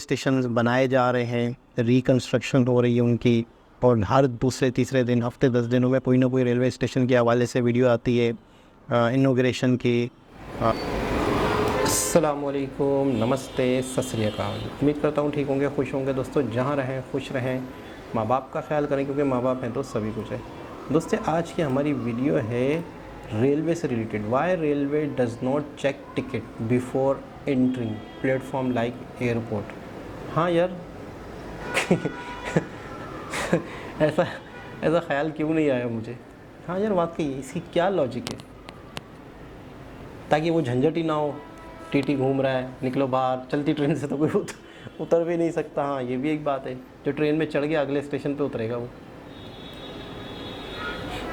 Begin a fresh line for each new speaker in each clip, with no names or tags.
Station बनाए जा रहे हैं, रिकन्स्ट्रक्शन हो रही है उनकी, और हर दूसरे तीसरे दिन, हफ्ते 10 दिनों में कोई ना कोई रेलवे स्टेशन के हवाले से वीडियो आती है इनॉग्रेशन की।
अस्सलामुअलैकुम, नमस्ते, सत श्री अकाल। उम्मीद करता हूँ ठीक होंगे, खुश होंगे। दोस्तों जहाँ रहें खुश रहें, माँ बाप का ख्याल करें, क्योंकि माँ बाप हैं तो सभी कुछ है। दोस्तों आज की हमारी वीडियो है रेलवे से related. Why railway does not check ticket before entering platform like airport. हाँ यार ऐसा ख्याल क्यों नहीं आया मुझे। हाँ यार वाकई इसकी क्या लॉजिक है, ताकि वो झंझट ही ना हो। टीटी घूम रहा है, निकलो बाहर। चलती ट्रेन से तो कोई उतर भी नहीं सकता। हाँ ये भी एक बात है, जो ट्रेन में चढ़ गया अगले स्टेशन पे उतरेगा वो।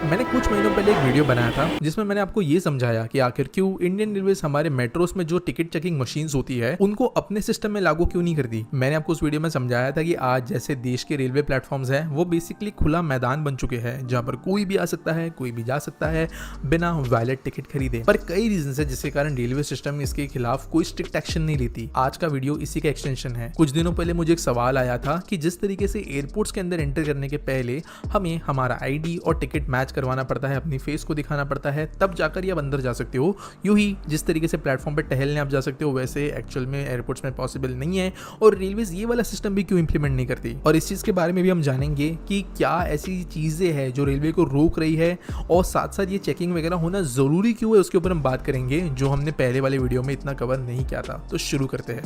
मैंने कुछ महीनों पहले एक वीडियो बनाया था जिसमें मैंने आपको ये समझाया कि आखिर क्यों इंडियन रेलवे हमारे मेट्रोस में जो टिकट चेकिंग मशीन्स होती है उनको अपने सिस्टम में लागू क्यों नहीं करती। मैंने आपको उस वीडियो में समझाया था कि आज जैसे देश के रेलवे प्लेटफॉर्म्स हैं वो बेसिकली खुला मैदान बन चुके हैं, जहां पर कोई भी आ सकता है, कोई भी जा सकता है बिना वैलिड टिकट खरीदे। पर कई रीजन है जिसके कारण रेलवे सिस्टम इसके खिलाफ कोई स्ट्रिक्ट एक्शन नहीं लेती। आज का वीडियो इसी का एक्सटेंशन है। कुछ दिनों पहले मुझे एक सवाल आया था कि जिस तरीके से एयरपोर्ट्स के अंदर एंटर करने के पहले हमें हमारा आईडी और टिकट मैच करवाना पड़ता है, अपनी फेस को दिखाना पड़ता है, तब जाकर ये आप अंदर जा सकते हो। यूं ही जिस तरीके से प्लेटफॉर्म पे टहलने आप जा सकते हो, वैसे एक्चुअल में एयरपोर्ट्स में पॉसिबल नहीं है। और रेलवेज ये वाला सिस्टम भी क्यों इंप्लीमेंट नहीं करती, और इस चीज के बारे में भी हम जानेंगे कि क्या ऐसी चीजें हैं जो रेलवे को रोक रही है, और साथ साथ ये चेकिंग वगैरह होना जरूरी क्यों है उसके ऊपर हम बात करेंगे, जो हमने पहले वाले वीडियो में इतना कवर नहीं किया था। तो शुरू करते हैं।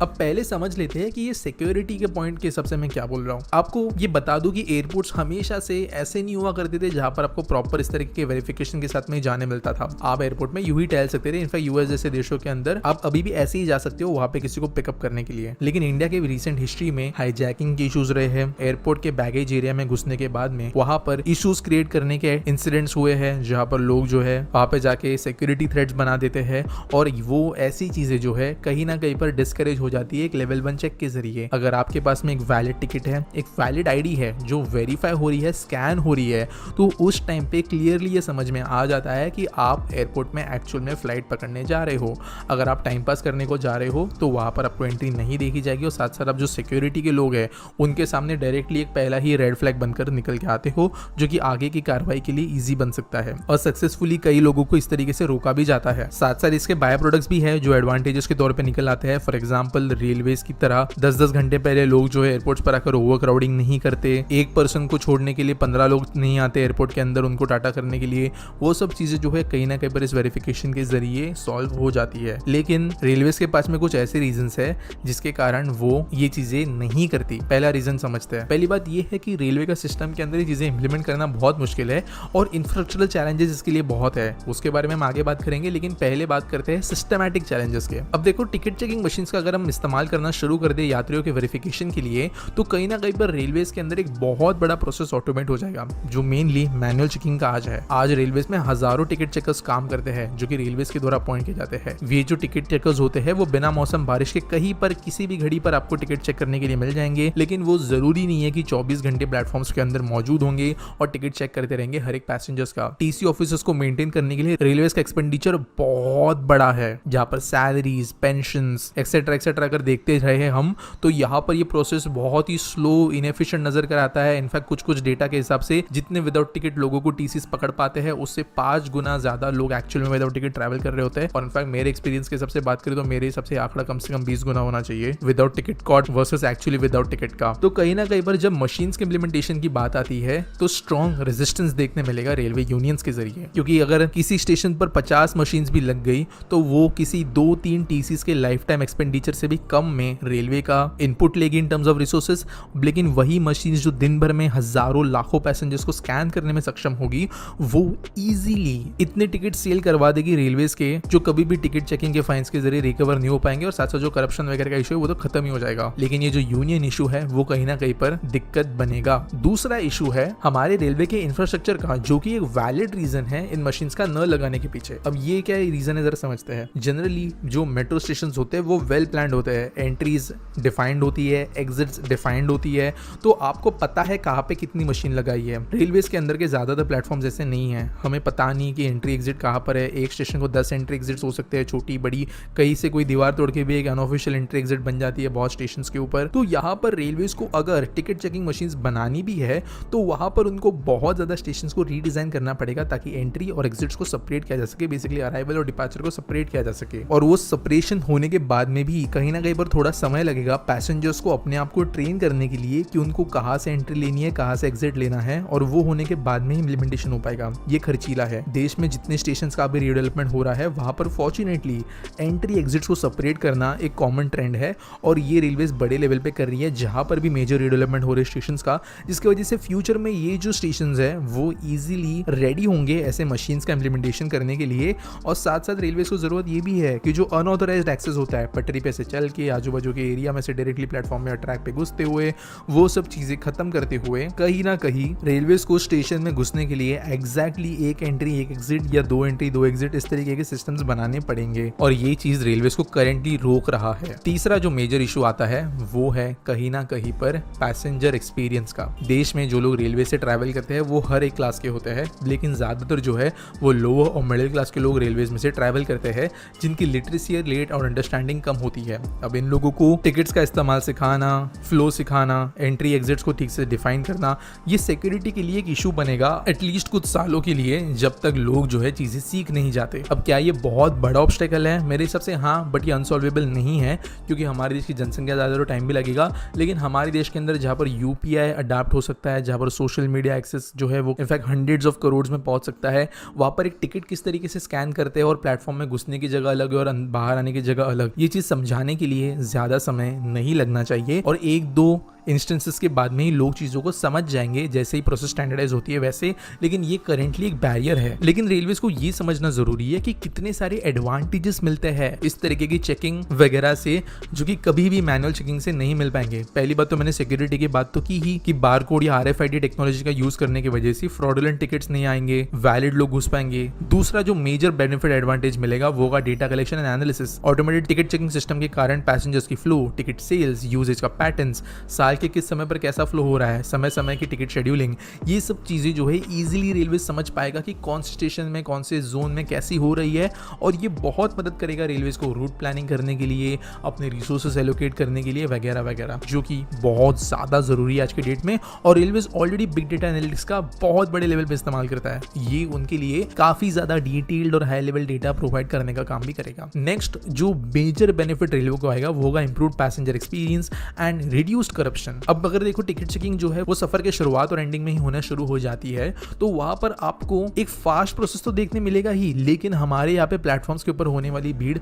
अब पहले समझ लेते हैं कि ये सिक्योरिटी के पॉइंट के हिसाब से मैं क्या बोल रहा हूँ। आपको ये बता दूं कि एयरपोर्ट्स हमेशा से ऐसे नहीं हुआ करते थे जहां पर आपको प्रॉपर इस तरीके के वेरिफिकेशन के साथ में जाने मिलता था। आप एयरपोर्ट में यूं ही टहल सकते थे। इनफैक्ट यूएस जैसे देशों के अंदर आप अभी भी ऐसे ही जा सकते हो वहां पे किसी को पिकअप करने के लिए। लेकिन इंडिया के रिसेंट हिस्ट्री में हाईजैकिंग के इशूज रहे हैं। एयरपोर्ट के बैगेज एरिया में घुसने के बाद में वहां पर इशूज क्रिएट करने के इंसिडेंट्स हुए हैं, जहां पर लोग जो है वहां पे जाके सिक्योरिटी थ्रेट्स बना देते हैं, और वो ऐसी चीजें जो है कहीं ना कहीं पर डिस्करेज हो जाती है एक लेवल चेक के जरिए। अगर आपके पास में एक वैलिड टिकट है, एक वैलिड आईडी है जो वेरीफाई हो रही है, स्कैन हो रही है, तो उस टाइम पे क्लियरली ये समझ में आ जाता है कि आप एयरपोर्ट में एक्चुअल में फ्लाइट पकड़ने जा रहे हो। अगर आप टाइम पास करने को जा रहे हो तो वहां पर आपको एंट्री नहीं देखी जाएगी, और साथ साथ आप जो सिक्योरिटी के लोग हैं उनके सामने डायरेक्टली एक पहला ही रेड फ्लैग बनकर निकल के आते हो, जो कि आगे की कार्रवाई के लिए ईजी बन सकता है। और सक्सेसफुली कई लोगों को इस तरीके से रोका भी जाता है। साथ साथ इसके बाय प्रोडक्ट्स भी है जो एडवांटेजेस के तौर पर निकल आते हैं। फॉर एग्जाम्पल रेलवेज की तरह 10-10 घंटे पहले लोग जो है एयरपोर्ट्स पर आकर ओवर क्राउडिंग नहीं करते। एक पर्सन को छोड़ने के लिए 15 लोग नहीं आते एयरपोर्ट के अंदर उनको टाटा करने के लिए। वो सब चीजें जो है कहीं ना कहीं पर इस वेरिफिकेशन के जरिए सॉल्व हो जाती है। लेकिन रेलवेज के पास में कुछ ऐसे रीजंस है जिसके कारण वो ये चीजें नहीं करती। पहला रीजन समझते हैं। पहली बात ये है कि रेलवे का सिस्टम के अंदर ये चीजें इंप्लीमेंट करना बहुत मुश्किल है, और इंफ्रास्ट्रक्चरल चैलेंजेस इसके लिए बहुत है। उसके बारे में हम आगे बात करेंगे, लेकिन पहले बात करते हैं सिस्टमैटिक चैलेंजेस के। अब देखो, टिकट चेकिंग मशीन का अगर हम इस्तेमाल करना शुरू कर दे यात्रियों के वेरिफिकेशन के लिए, तो कहीं ना कहीं पर रेलवेज के अंदर एक बहुत बड़ा प्रोसेस ऑटोमेट हो जाएगा, जो मेनली मैनुअल चेकिंग का आज है। आज रेलवेज में हजारों टिकट चेकर्स काम करते हैं जो कि रेलवेज के द्वारा अपॉइंट किए जाते हैं। ये जो टिकट चेकर्स होते हैं वो बिना मौसम बारिश के कहीं पर किसी भी घड़ी पर आपको टिकट चेक करने के लिए मिल जाएंगे, लेकिन वो जरूरी नहीं है कि 24 घंटे प्लेटफॉर्म्स के अंदर मौजूद होंगे और टिकट चेक करते रहेंगे हर एक पैसेंजर्स का। टीसी ऑफिसर्स को मेंटेन करने के लिए रेलवेज का एक्सपेंडिचर बहुत बड़ा है, जहां पर सैलरीज, पेंशन एक्सेट्रा एक्सेट्रा अगर देखते रहे हम, तो यहाँ पर ये प्रोसेस बहुत ही स्लो, इनएफिशिएंट नजर कर आता है। इनफैक्ट कुछ डेटा के हिसाब से जितने विदाउट टिकट लोगों को टीसीस पकड़ पाते हैं, उससे 5 गुना ज्यादा लोग एक्चुअल में विदाउट टिकट ट्रैवल कर रहे होते हैं। और इनफैक्ट मेरे एक्सपीरियंस के हिसाब से बात करें तो मेरे हिसाब से आंकड़ा कम से कम 20 गुना होना चाहिए without ticket cost versus actually without ticket का। तो कहीं ना कहीं पर जब मशीन्स के इंप्लीमेंटेशन की बात आती है तो स्ट्रॉन्ग रेजिस्टेंस देखने मिलेगा रेलवे यूनियंस के जरिए, क्योंकि अगर किसी स्टेशन पर 50 मशीन्स भी लग गई तो वो किसी 2-3 टीसीस के लाइफ टाइम एक्सपेंडिचर से भी कम में रेलवे का इनपुट लेगी इन टर्म्स ऑफ रिसोर्सेज। लेकिन वही मशीन जो दिन भर में हजारों लाखों पैसेंजर्स को स्कैन करने में सक्षम होगी, वो इजीली इतने टिकट सेल करवा देगी रेलवेज के, जो कभी भी टिकट चेकिंग के फाइन्स के जरिए रिकवर नहीं हो पाएंगे, और साथ साथ जो करप्शन वगैरह का इशू है वो तो खत्म ही हो जाएगा। लेकिन ये जो यूनियन इशू है वो कहीं ना कहीं पर दिक्कत बनेगा। दूसरा इशू है हमारे रेलवे के इंफ्रास्ट्रक्चर का, जो कि एक वैलिड रीजन है इन मशीन का न लगाने के पीछे। अब ये क्या रीजन है जरा समझते हैं। जनरली जो मेट्रो स्टेशन होते हैं वो वेल प्लान डिफाइंड होते हैं, एंट्रीज डिफाइंड होती है, एग्जिट्स डिफाइंड होती है, तो आपको पता है कहाँ पे कितनी मशीन लगाई है। रेलवेज के अंदर के ज़्यादातर प्लेटफॉर्म्स ऐसे नहीं है, हमें पता नहीं कि एंट्री एग्जिट कहाँ पर है। एक स्टेशन को 10 एंट्री एग्जिट्स हो सकते हैं, छोटी बड़ी, कहीं से कोई दीवार तोड़ के भी एक अनऑफिशियल एंट्री एग्जिट बन जाती है बहुत स्टेशन के ऊपर। तो यहाँ पर रेलवेज को अगर टिकट चेकिंग मशीन बनानी भी है तो वहाँ पर उनको बहुत ज़्यादा स्टेशन को रीडिज़ाइन करना पड़ेगा ताकि एंट्री और एग्जिट्स को सेपरेट किया जा सके, बेसिकली अराइवल और डिपार्चर को सेपरेट किया जा सके। और वो सेपरेशन होने के बाद में भी कहीं ना कहीं पर थोड़ा समय लगेगा पैसेंजर्स को अपने आप को ट्रेन करने के लिए कि उनको कहाँ से एंट्री लेनी है, कहाँ से एग्जिट लेना है, और वो होने के बाद में इम्प्लीमेंटेशन हो पाएगा। ये खर्चीला है। देश में जितने स्टेशन का भी रीडेवलपमेंट हो रहा है वहाँ पर फॉर्चुनेटली एंट्री एग्जिट्स को सेपरेट करना एक कॉमन ट्रेंड है, और ये रेलवेज बड़े लेवल पे कर रही है जहाँ पर भी मेजर रीडेवलपमेंट हो रहे स्टेशन का, जिसकी वजह से फ्यूचर में ये जो स्टेशन है वो इजीली रेडी होंगे ऐसे मशीन्स का इम्प्लीमेंटेशन करने के लिए। और साथ साथ रेलवेज को जरूरत ये भी है कि जो अनऑथराइज्ड एक्सेस होता है पटरी पे से चल के आजू बाजू के एरिया में से डायरेक्टली प्लेटफॉर्म में ट्रैक पे घुसते हुए, वो सब चीजें खत्म करते हुए कहीं ना कहीं रेलवेज को स्टेशन में घुसने के लिए एग्जैक्टली एक एंट्री एक एग्जिट या 2 एंट्री 2 एग्जिट इस तरीके के सिस्टम्स बनाने पड़ेंगे, और ये चीज रेलवेज को करेंटली रोक रहा है। तीसरा जो मेजर इशू आता है वो है कहीं ना कहीं पर पैसेंजर एक्सपीरियंस का। देश में जो लोग रेलवे से ट्रैवल करते हैं वो हर एक क्लास के होते हैं, लेकिन ज्यादातर जो है वो लोअर और मिडिल क्लास के लोग रेलवेज में से ट्रैवल करते हैं जिनकी लिटरेसी रेट और अंडरस्टैंडिंग कम होती है। अब इन लोगों को टिकट्स का इस्तेमाल सिखाना, फ्लो सिखाना, एंट्री एग्जिट्स को ठीक से डिफाइन करना, ये सिक्योरिटी के लिए एक इशू बनेगा एटलीस्ट कुछ सालों के लिए, जब तक लोग जो है चीजें सीख नहीं जाते। अब क्या ये बहुत बड़ा ऑब्स्टेकल है? मेरे हिसाब से हाँ, बट ये अनसॉल्वेबल नहीं है, क्योंकि हमारे देश की जनसंख्या ज्यादा तो टाइम भी लगेगा, लेकिन हमारे देश के अंदर जहाँ पर यूपीआई अडाप्ट हो सकता है, जहाँ पर सोशल मीडिया एक्सेस जो है वो इनफैक्ट हंड्रेड्स ऑफ करोड़ में पहुंच सकता है, वहां पर एक टिकट किस तरीके से स्कैन करते हैं और प्लेटफॉर्म में घुसने की जगह अलग है और बाहर आने की जगह अलग, ये चीज समझाने के लिए ज्यादा समय नहीं लगना चाहिए, और 1-2 इंस्टेंसेस के बाद में ही लोग चीजों को समझ जाएंगे जैसे ही प्रोसेस स्टैंडर्डाइज होती है वैसे। लेकिन ये करेंटली एक बैरियर है। लेकिन रेलवेज को ये समझना जरूरी है कि कितने सारे एडवांटेजेस मिलते हैं इस तरीके की चेकिंग वगैरह से, जो कि कभी भी मैनुअल चेकिंग से नहीं मिल पाएंगे। पहली बात तो मैंने सिक्योरिटी की बात तो की ही कि बारकोड या RFID टेक्नोलॉजी का यूज करने की वजह से फ्रॉडुलेंट टिकट्स नहीं आएंगे, वैलिड लोग घुस पाएंगे। दूसरा जो मेजर बेनिफिट एडवांटेज मिलेगा वो होगा data collection and analysis. Automated ticket checking system के कारण पैसेंजर्स की फ्लो, टिकट सेल्स, यूजेज का पैटर्न्स, साल के किस समय पर कैसा फ्लो हो रहा है, समय समय की टिकट शेड्यूलिंग, ये सब चीजें जो है इजीली रेलवे समझ पाएगा कि कौन से स्टेशन में कौन से जोन में कैसी हो रही है, और ये बहुत मदद करेगा रेलवेज को रूट प्लानिंग करने के लिए, अपने रिसोर्सेस एलोकेट करने के लिए वगैरह वगैरह, जो कि बहुत ज्यादा जरूरी है आज के डेट में। और railways already big data analytics का बहुत बड़े लेवल पे इस्तेमाल करता है, ये उनके लिए काफी ज्यादा डिटेल्ड और हाई लेवल डेटा प्रोवाइड करने का काम भी करेगा। नेक्स्ट जो मेजर बेनिफिट रेलवे को आएगा वो होगा improved passenger experience and reduced corruption. अब अगर देखो टिकट चेकिंग जो है वो सफर के शुरुआत और एंडिंग में ही होना शुरू हो जाती है, तो वहां पर आपको एक फास्ट प्रोसेस तो देखने मिलेगा ही, लेकिन हमारे यहाँ पे प्लेटफॉर्म्स के ऊपर होने वाली भीड़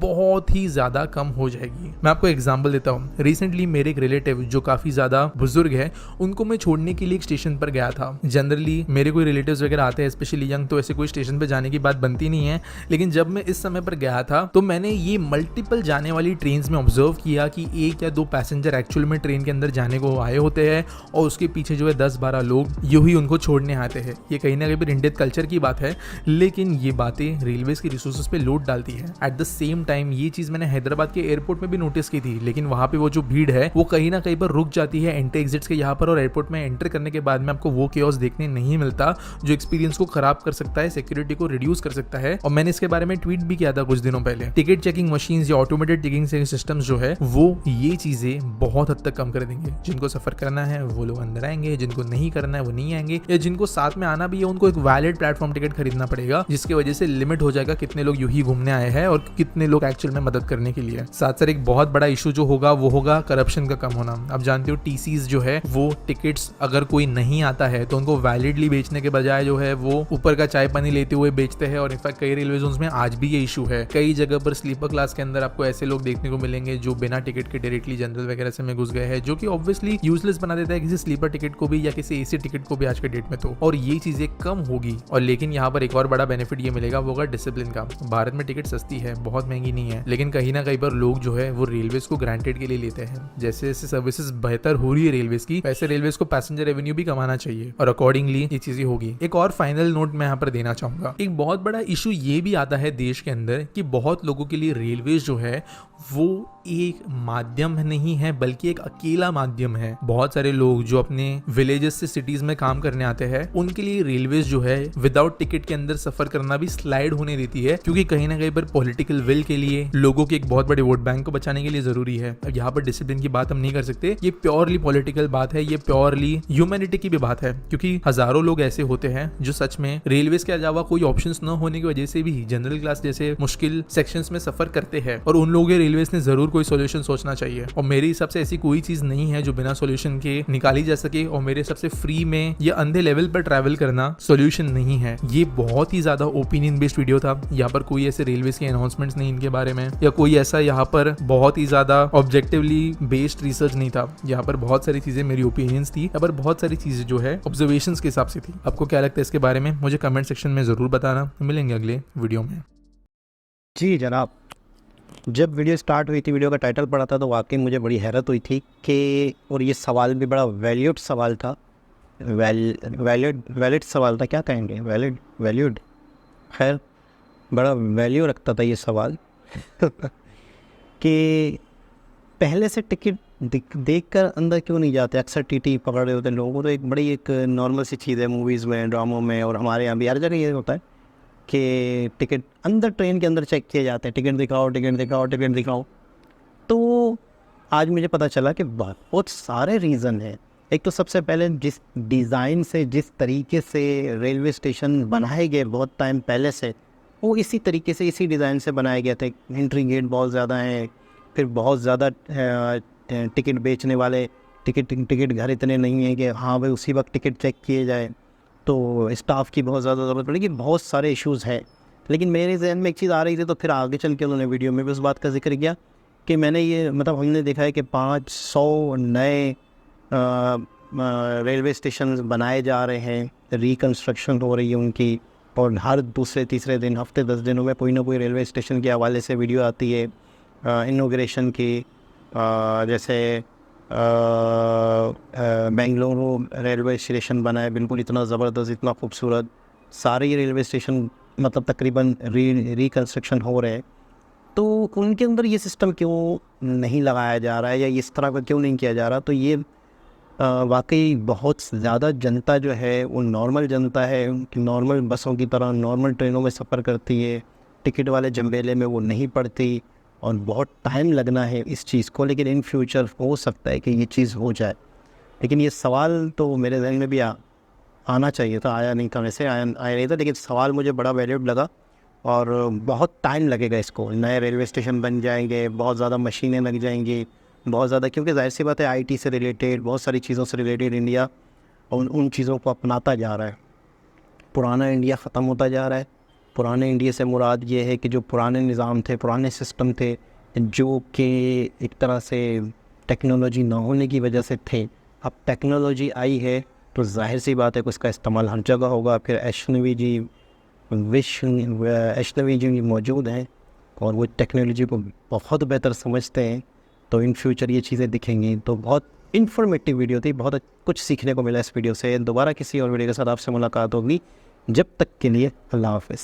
बहुत ही ज्यादा कम हो जाएगी। मैं आपको एग्जांपल देता हूँ। रिसेंटली मेरे एक रिलेटिव जो काफी ज्यादा बुजुर्ग है, उनको मैं छोड़ने के लिए एक स्टेशन पर गया था। जनरली मेरे कोई रिलेटिव्स वगैरह आते हैं स्पेशली यंग, तो ऐसे कोई स्टेशन पे जाने की बात बनती नहीं है, लेकिन जब मैं इस समय पर गया था तो मैंने ये मल्टीपल जाने वाली ट्रेन में ऑब्जर्व किया कि 1 या 2 पैसेंजर एक्चुअल में ट्रेन के अंदर जाने को आए होते हैं और उसके पीछे जो है 10-12 लोग यूं ही उनको छोड़ने आते हैं। ये कहीं ना कहीं इंडियन कल्चर की बात है, लेकिन ये बातें रेलवेज के रिसोर्सेज पे लोड डालती है। एट द सेम टाइम ये चीज मैंने हैदराबाद के एयरपोर्ट में भी नोटिस की थी, लेकिन वहां पे वो जो भीड़ है वो कहीं ना कहीं पर रुक जाती है एंट्री एग्जिट्स के यहाँ पर, और एयरपोर्ट में एंटर करने के बाद में आपको वो केओस देखने नहीं मिलता जो एक्सपीरियंस को खराब कर सकता है, सिक्योरिटी को रिड्यूस कर सकता है। और मैंने इसके बारे में ट्वीट भी किया था कुछ दिनों पहले। टिकट चेकिंग मशीन या ऑटोमेटेड टिकटिंग सिस्टम्स जो है वो ये चीजें बहुत हद तक कम कर देंगे। जिनको सफर करना है वो लोग अंदर आएंगे, जिनको नहीं करना है वो नहीं आएंगे, या जिनको साथ में आना भी है उनको एक वैलिड प्लेटफॉर्म टिकट खरीदना पड़ेगा, जिसकी वजह से लिमिट हो जाएगा कितने लोग यूं ही घूमने आए हैं और कितने लोग एक्चुअल में मदद करने के लिए। साथ साथ एक बहुत बड़ा इशू जो होगा वो होगा करप्शन का कम होना। अब जानते हो टीसीज जो है वो टिकट्स अगर कोई नहीं आता है तो उनको वैलिडली बेचने के बजाय जो है वो ऊपर का चाय पानी लेते हुए बेचते हैं, और इनफैक्ट कई रेलवे जोन्स में आज भी ये इशू है। कई जगह पर स्लीपर क्लास के अंदर आपको ऐसे लोग देखने को मिलेंगे जो बिना टिकट के डायरेक्टली जनरल वगैरह से में घुस गए हैं, जो कि ऑब्वियसली यूजलेस बना देता है किसी स्लीपर टिकट को भी या किसी एसी टिकट को भी आज के डेट में तो। और ये चीजें कम होगी। और लेकिन यहाँ पर एक और बड़ा बेनिफिट ये मिलेगा वो होगा डिसिप्लिन का। भारत में टिकट सस्ती है, बहुत महंगी नहीं है, लेकिन कहीं ना कहीं पर लोग जो है वो रेलवेज को ग्रांटेड के लिए लेते हैं। जैसे जैसे सर्विसेज बेहतर हो रही है रेलवेज की, वैसे रेलवेज को पैसेंजर रेवेन्यू भी कमाना चाहिए और अकॉर्डिंगली ये चीजें होगी। एक और फाइनल नोट मैं यहाँ पर देना चाहूंगा। एक बहुत बड़ा इशू ये भी आता है देश के अंदर कि बहुत लोगों के लिए रेलवेज जो है वो एक माध्यम नहीं है बल्कि एक अकेला माध्यम है। बहुत सारे लोग जो अपने विलेजेस से सिटीज में काम करने आते हैं उनके लिए रेलवेज जो है विदाउट टिकट के अंदर सफर करना भी स्लाइड होने देती है, क्योंकि कहीं ना कहीं पर पॉलिटिकल विल के लिए, लोगों के एक बहुत बड़े वोट बैंक को बचाने के लिए जरूरी है। अब यहाँ पर डिसिप्लिन की बात हम नहीं कर सकते, ये प्योरली पॉलिटिकल बात है, ये प्योरली ह्यूमैनिटी की भी बात है, क्योंकि हजारों लोग ऐसे होते हैं जो सच में रेलवेज के अलावा कोई ऑप्शंस न होने की वजह से भी जनरल क्लास जैसे मुश्किल सेक्शंस में सफर करते हैं, और उन लोगों के रेलवेज ने जरूर कोई सोल्यूशन सोचना चाहिए। और मेरे हिसाब से ऐसी कोई चीज नहीं है जो बिना सोल्यूशन के निकाली जा सके, और मेरे हिसाब से फ्री में या अंधे लेवल पर ट्रैवल करना सोल्यूशन नहीं है। ये बहुत ही ज्यादा ओपिनियन बेस्ड वीडियो था। यहाँ पर कोई ऐसे रेलवेज के अनाउंसमेंट्स नहीं इनके बारे में, या कोई ऐसा यहाँ पर बहुत ही ज्यादा ऑब्जेक्टिवली बेस्ड रिसर्च नहीं था। यहाँ पर बहुत सारी चीजें मेरी ओपिनियंस थी, यहाँ पर बहुत सारी चीजें जो है ऑब्जर्वेशंस के हिसाब से थी। आपको क्या लगता है इसके बारे में मुझे कमेंट सेक्शन में जरूर बताना। मिलेंगे अगले वीडियो में।
जी जनाब, जब वीडियो स्टार्ट हुई थी, वीडियो का टाइटल पढ़ा था, तो वाकई मुझे बड़ी हैरत हुई थी कि, और ये सवाल भी बड़ा वैल्यूड सवाल था, वैलिड सवाल था, क्या कहेंगे, वैल्यूड, खैर बड़ा वैल्यू रखता था ये सवाल कि पहले से टिकट देखकर अंदर क्यों नहीं जाते। अक्सर टीटी पकड़ रहे होते हैं लोगों को, तो एक बड़ी एक नॉर्मल सी चीज़ है मूवीज़ में, ड्रामों में, और हमारे यहाँ भी हर जगह ये होता है कि टिकट अंदर, ट्रेन के अंदर चेक किए जाते हैं, टिकट दिखाओ, टिकट दिखाओ, टिकट दिखाओ। तो आज मुझे पता चला कि बहुत सारे रीज़न हैं। एक तो सबसे पहले जिस डिज़ाइन से, जिस तरीके से रेलवे स्टेशन बनाए गए बहुत टाइम पहले से, वो इसी तरीके से, इसी डिज़ाइन से बनाए गए थे। एंट्री गेट बहुत ज़्यादा हैं, फिर बहुत ज़्यादा टिकट बेचने वाले, टिकट घर इतने नहीं हैं कि हाँ भाई उसी वक्त टिकट चेक किए जाए, तो स्टाफ की बहुत ज़्यादा ज़रूरत पड़ेगी। बहुत सारे इश्यूज़ हैं, लेकिन मेरे जहन में एक चीज़ आ रही थी, तो फिर आगे चल के उन्होंने वीडियो में भी उस बात का जिक्र किया कि मैंने ये, मतलब हमने देखा है कि 500 नए रेलवे स्टेशन बनाए जा रहे हैं, रिकन्स्ट्रक्शन हो रही है उनकी, और हर दूसरे तीसरे दिन, हफ्ते 10 दिनों में कोई ना कोई रेलवे स्टेशन के हवाले से वीडियो आती है इनॉग्रेशन की। जैसे बेंगलुरु रेलवे स्टेशन बना है, बिल्कुल इतना ज़बरदस्त, इतना खूबसूरत, सारे रेलवे स्टेशन मतलब तकरीबन रिकन्स्ट्रक्शन हो रहे हैं। तो उनके अंदर ये सिस्टम क्यों नहीं लगाया जा रहा है, या इस तरह का क्यों नहीं किया जा रहा। तो ये वाकई बहुत ज़्यादा जनता जो है वो नॉर्मल जनता है, उनकी नॉर्मल बसों की तरह नॉर्मल ट्रेनों में सफ़र करती है, टिकट वाले जंबेले में वो नहीं पड़ती, और बहुत टाइम लगना है इस चीज़ को। लेकिन इन फ्यूचर हो सकता है कि ये चीज़ हो जाए। लेकिन ये सवाल तो मेरे जहन में भी आना चाहिए था, आया नहीं था, वैसे आया नहीं था, लेकिन सवाल मुझे बड़ा वैलिड लगा। और बहुत टाइम लगेगा इसको, नए रेलवे स्टेशन बन जाएंगे, बहुत ज़्यादा मशीनें लग जाएंगी, बहुत ज़्यादा, क्योंकि जाहिर सी बात है आईटी से रिलेटेड, बहुत सारी चीज़ों से रिलेटेड इंडिया उन चीज़ों को अपनाता जा रहा है। पुराना इंडिया ख़त्म होता जा रहा है। पुराने इंडिया से मुराद ये है कि जो पुराने निज़ाम थे, पुराने सिस्टम थे, जो कि एक तरह से टेक्नोलॉजी ना होने की वजह से थे। अब टेक्नोलॉजी आई है तो जाहिर सी बात है कि उसका इस्तेमाल हर जगह होगा। फिर वैष्णवी जी मौजूद हैं और वो टेक्नोलॉजी को बहुत बेहतर समझते हैं, तो इन फ्यूचर ये चीज़ें दिखेंगी। तो बहुत इन्फॉर्मेटिव वीडियो थी, बहुत कुछ सीखने को मिला इस वीडियो से। दोबारा किसी और वीडियो के साथ आपसे मुलाकात होगी, जब तक के लिए अल्लाह हाफ़िज़।